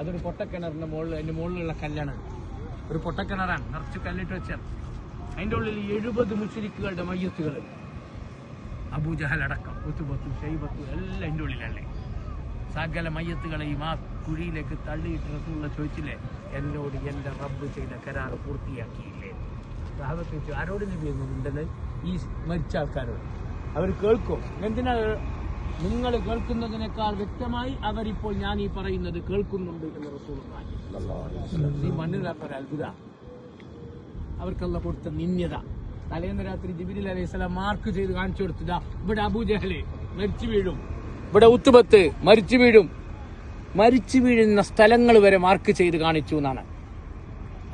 അതൊരു പൊട്ടക്കിണറിന്റെ മുകളിൽ, അതിന്റെ മുകളിലുള്ള കല്ലാണ്, ഒരു പൊട്ടക്കിണറാണ്, നിറച്ച് കല്ലിട്ട് വെച്ചാൽ. അതിന്റെ ഉള്ളിൽ 70 മുശ്രിക്കുകളുടെ മയ്യത്തുകൾ, അബൂജഹൽ അടക്കം, ഉത്ബത്തു, ഷൈബത്തു എല്ലാം അതിന്റെ ഉള്ളിലല്ലേ. സകല മയ്യത്തുകളെയും ആ കുഴിയിലേക്ക് തള്ളിയിട്ട് റസൂലുള്ളാഹി ചോദിച്ചില്ലേ, എന്നോട് എന്റെ റബ്ബ് ചെയ്ത കരാർ പൂർത്തിയാക്കിയില്ലേ? സഹാബത്ത് ചോദിച്ചു, ആരോട് നബി എന്നുണ്ടത്? ഈ മരിച്ച ആൾക്കാരോട്. അവർ കേൾക്കും. എന്തിനാണ് നിങ്ങൾ കേൾക്കുന്നതിനേക്കാൾ വ്യക്തമായി അവരിപ്പോൾ ഞാൻ ഈ പറയുന്നത് കേൾക്കുന്നുണ്ട് എന്ന് റസൂലുള്ളാഹി. ഈ മണ്ണിലാത്തൊരു അത്ഭുത, അവർക്കല്ല കൊടുത്ത നിന്യത. തലേന്ന് രാത്രി ജിബ്രീൽ അലൈഹിസ്സലാം മാർക്ക് ചെയ്ത് കാണിച്ചു കൊടുത്തതാ, ഇവിടെ അബൂജഹല് മരിച്ചു വീഴും, ഇവിടെ ഉത്ബത്ത് മരിച്ചു വീഴും. മരിച്ചു വീഴുന്ന സ്ഥലങ്ങൾ വരെ മാർക്ക് ചെയ്ത് കാണിച്ചു എന്നാണ്.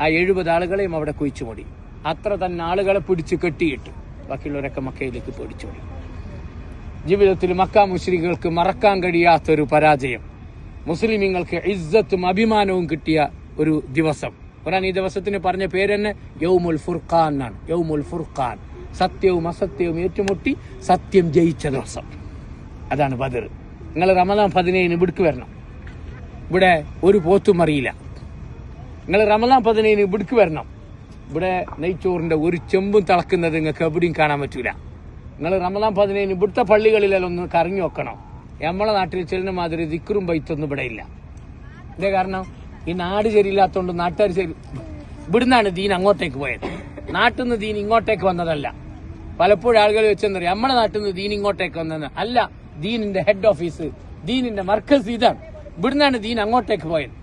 ആ 70 ആളുകളെയും അവിടെ കുഴിച്ചുമൂടി. അത്ര തന്നെ ആളുകളെ പിടിച്ച് കെട്ടിയിട്ടു. ബാക്കിയുള്ളവരൊക്കെ മക്കയിലേക്ക് പേടിച്ചോടി. ജീവിതത്തിൽ മക്ക മുശ്രിക്കുകൾക്ക് മറക്കാൻ കഴിയാത്തൊരു പരാജയം, മുസ്ലിമീങ്ങൾക്ക് ഇസ്സത്തും അഭിമാനവും കിട്ടിയ ഒരു ദിവസം. ഖുർആൻ ഈ ദിവസത്തിന് പറഞ്ഞ പേര് തന്നെ യൗമുൽ ഫുർഖാൻ എന്നാണ്. യൗമുൽ ഫുർഖാൻ, സത്യവും അസത്യവും ഏറ്റുമുട്ടി സത്യം ജയിച്ച ദിവസം. അതാണ് ബദർ. നിങ്ങൾ റമദാൻ 17 ഇവിടേക്ക് വരണം. ഇവിടെ ഒരു പോത്തും അറിയില്ല. നിങ്ങൾ റമദാൻ 17 ഇവിടേക്ക് വരണം. ഇവിടെ നെയ്ച്ചോറിന്റെ ഒരു ചെമ്പും തിളക്കുന്നത് നിങ്ങൾക്ക് എവിടെയും കാണാൻ പറ്റൂല. നിങ്ങൾ റമദാൻ 17 ഇവിടുത്തെ പള്ളികളിലെല്ലാം ഒന്ന് കറങ്ങി നോക്കണം. നമ്മളെ നാട്ടിൽ ചെല്ലുന്ന മാതിരി ദിക്റും ബൈത്തൊന്നും ഇവിടെ ഇല്ല. ഇതേ കാരണം ഈ നാട് ശരിയില്ലാത്തതുകൊണ്ട് നാട്ടുകാർ ശരി. ഇവിടുന്നാണ് ദീൻ അങ്ങോട്ടേക്ക് പോയത്, നാട്ടിൽ നിന്ന് ദീൻ ഇങ്ങോട്ടേക്ക് വന്നതല്ല. പലപ്പോഴും ആളുകൾ വെച്ചെന്നറിയാം നമ്മുടെ നാട്ടിൽ നിന്ന് ദീൻ ഇങ്ങോട്ടേക്ക് വന്നത് അല്ല. ദീനിന്റെ ഹെഡ് ഓഫീസ്, ദീനിന്റെ മർക്കസ് ഇതാണ്. ഇവിടുന്നാണ് ദീൻ അങ്ങോട്ടേക്ക് പോയത്.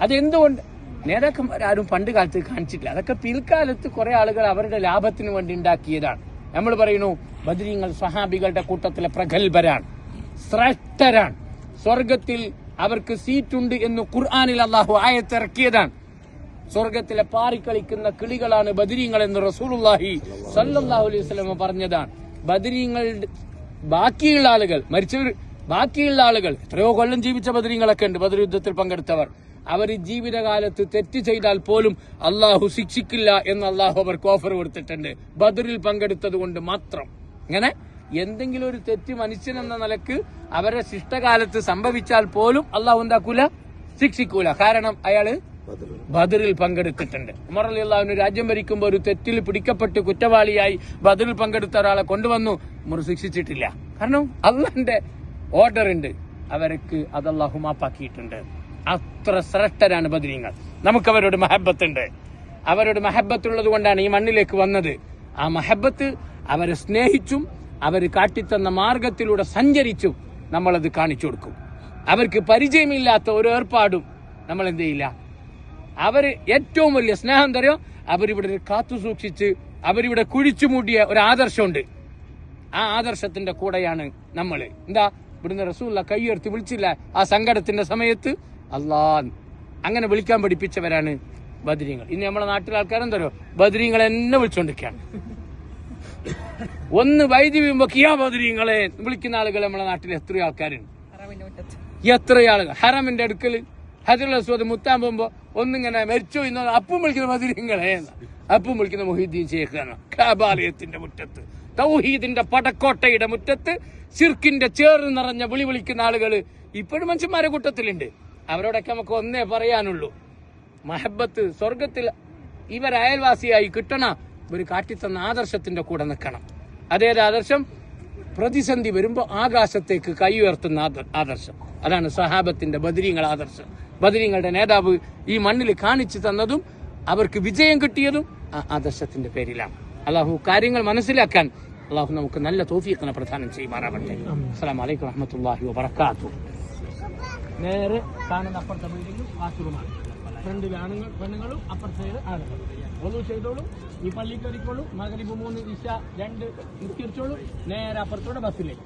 അതെന്തുകൊണ്ട് നേതാക്കന്മാരും പണ്ട് കാലത്ത് കാണിച്ചിട്ടില്ല. അതൊക്കെ പിൽക്കാലത്ത് കുറെ ആളുകൾ അവരുടെ ലാഭത്തിന് വേണ്ടി ഉണ്ടാക്കിയതാണ്. നമ്മൾ പറയുന്നു ബദരീങ്ങൾ സ്വഹാബികളുടെ കൂട്ടത്തിലെ പ്രഗത്ഭരാണ്, ശ്രേഷ്ഠരാണ്, സ്വർഗത്തിൽ അവർക്ക് സീറ്റുണ്ട് എന്ന് ഖുർആനിൽ അല്ലാഹു ആയത്തിറക്കിയതാണ്. സ്വർഗത്തിലെ പാറിക്കളിക്കുന്ന കിളികളാണ് ബദരീങ്ങൾ എന്ന് റസൂലുള്ളാഹി സ്വല്ലല്ലാഹു അലൈഹി വസല്ലം പറഞ്ഞതാണ്. ബദരീങ്ങൾ ബാക്കിയുള്ള ആളുകൾ, മരിച്ചവർ ബാക്കിയുള്ള ആളുകൾ, എത്രയോ കൊല്ലം ജീവിച്ച ബദരീങ്ങളൊക്കെ ഉണ്ട്, ബദർ യുദ്ധത്തിൽ പങ്കെടുത്തവർ. അവർ ജീവിതകാലത്ത് തെറ്റ് ചെയ്താൽ പോലും അള്ളാഹു ശിക്ഷിക്കില്ല എന്ന് അള്ളാഹു അവർക്ക് ഓഫർ കൊടുത്തിട്ടുണ്ട്, ബദറിൽ പങ്കെടുത്തത് കൊണ്ട് മാത്രം. ഇങ്ങനെ എന്തെങ്കിലും ഒരു തെറ്റ് മനുഷ്യനെന്ന നിലക്ക് അവരെ ശിഷ്ടകാലത്ത് സംഭവിച്ചാൽ പോലും അള്ളാഹു എന്താക്കൂല, ശിക്ഷിക്കൂല. കാരണം അയാള് ബദറിൽ പങ്കെടുത്തിട്ടുണ്ട്. ഉമർ റളിയല്ലാഹു രാജ്യം ഭരിക്കുമ്പോൾ ഒരു തെറ്റിൽ പിടിക്കപ്പെട്ട് കുറ്റവാളിയായി ബദറിൽ പങ്കെടുത്ത ഒരാളെ കൊണ്ടുവന്നു. ഉമർ ശിക്ഷിച്ചിട്ടില്ല. കാരണം അള്ളാന്റെ ഓർഡർ ഉണ്ട്, അവർക്ക് അത് അള്ളാഹു മാപ്പാക്കിയിട്ടുണ്ട്. അത്ര ശ്രേഷ്ഠരാണ് ബദരീങ്ങൾ. നമുക്ക് അവരോട് മഹബത്തുണ്ട്. അവരോട് മഹബത്തുള്ളത് കൊണ്ടാണ് ഈ മണ്ണിലേക്ക് വന്നത്. ആ മഹബത്ത് അവരെ സ്നേഹിച്ചും അവർ കാട്ടിത്തന്ന മാർഗത്തിലൂടെ സഞ്ചരിച്ചും നമ്മളത് കാണിച്ചു കൊടുക്കും. അവർക്ക് പരിചയമില്ലാത്ത ഒരു ഏർപ്പാടും നമ്മൾ എന്ത് ചെയ്യില്ല. അവര് ഏറ്റവും വലിയ സ്നേഹം തരോ അവരിവിടെ കാത്തു സൂക്ഷിച്ച് അവരിവിടെ കുഴിച്ചു മൂടിയ ഒരു ആദർശമുണ്ട്. ആ ആദർശത്തിന്റെ കൂടെയാണ് നമ്മൾ. എന്താ ഇവിടുന്ന് റസൂലുള്ളാഹി കൈയുയർത്തി വിളിച്ചില്ല ആ സങ്കടത്തിന്റെ സമയത്ത്? അല്ലാ അങ്ങനെ വിളിക്കാൻ പഠിപ്പിച്ചവരാണ് ബദരീങ്ങൾ. ഇനി നമ്മളെ നാട്ടിലെ ആൾക്കാരെന്തോ ബദരീങ്ങൾ എന്നെ വിളിച്ചോണ്ടിരിക്കുകയാണ്. ഒന്ന് വൈദ്യുതി വീഴുമ്പോ കിയാ ബദരീങ്ങളെ വിളിക്കുന്ന ആളുകൾ നമ്മളെ നാട്ടിൽ എത്രയോ ആൾക്കാരുണ്ട്. എത്രയോ ആളുകൾ ഹറമിന്റെ അടുക്കൽ ഹജറുൽ അസ്വദ് മുത്താൻ പോകുമ്പോ ഒന്നിങ്ങനെ മരിച്ചോ ഇന്നോ അപ്പം വിളിക്കുന്ന ബദരീങ്ങളെ, അപ്പം വിളിക്കുന്ന മുഹീദ്ദീൻ ശൈഖാണ്. കാബാലയത്തിന്റെ മുറ്റത്ത്, തൗഹീദിന്റെ പടക്കോട്ടയുടെ മുറ്റത്ത് ശിർക്കിന്റെ ചേർന്ന് നിറഞ്ഞ വിളി വിളിക്കുന്ന ആളുകൾ ഇപ്പോഴും മനുഷ്യന്മാരെ കൂട്ടത്തിലുണ്ട്. അവരോടൊക്കെ നമുക്ക് ഒന്നേ പറയാനുള്ളൂ, മഹബത്ത് സ്വർഗത്തിൽ ഇവർ അയൽവാസിയായി കിട്ടണ ഒരു കാട്ടിത്തന്ന ആദർശത്തിന്റെ കൂടെ നിൽക്കണം. അതേത് ആദർശം? പ്രതിസന്ധി വരുമ്പോ ആകാശത്തേക്ക് കൈ ഉയർത്തുന്ന ആദർശം. അതാണ് സഹാബത്തിന്റെ ബദരീങ്ങൾ ആദർശം. ബദരീങ്ങളുടെ നേതാവ് ഈ മണ്ണിൽ കാണിച്ചു തന്നതും അവർക്ക് വിജയം കിട്ടിയതും ആ ആദർശത്തിന്റെ പേരിലാണ്. അള്ളാഹു കാര്യങ്ങൾ മനസ്സിലാക്കാൻ അള്ളാഹു നമുക്ക് നല്ല തൗഫീഖിനെ പ്രദാനം ചെയ്യുമാറാവട്ടെ. അസ്സലാമു അലൈക്കും വറഹ്മത്തുള്ളാഹി വബറകാതുഹു. നേരെ കാണുന്ന അപ്പുറത്തെ ബിൽഡിംഗും ബാത്റൂമാണ്. ഫ്രണ്ടിൽ ആണുങ്ങൾ പെണ്ണുങ്ങളും അപ്പുറത്തെ സൈഡ് ആണുങ്ങൾ. ഒന്നു ചെയ്തോളൂ, ഈ പള്ളി കയറിക്കോളൂ, മഗ്‌രിബ് 3 ഇശ 2 നിസ്കരിച്ചോളൂ, നേരെ അപ്പുറത്തൂടെ ബസ്സിലേക്ക്.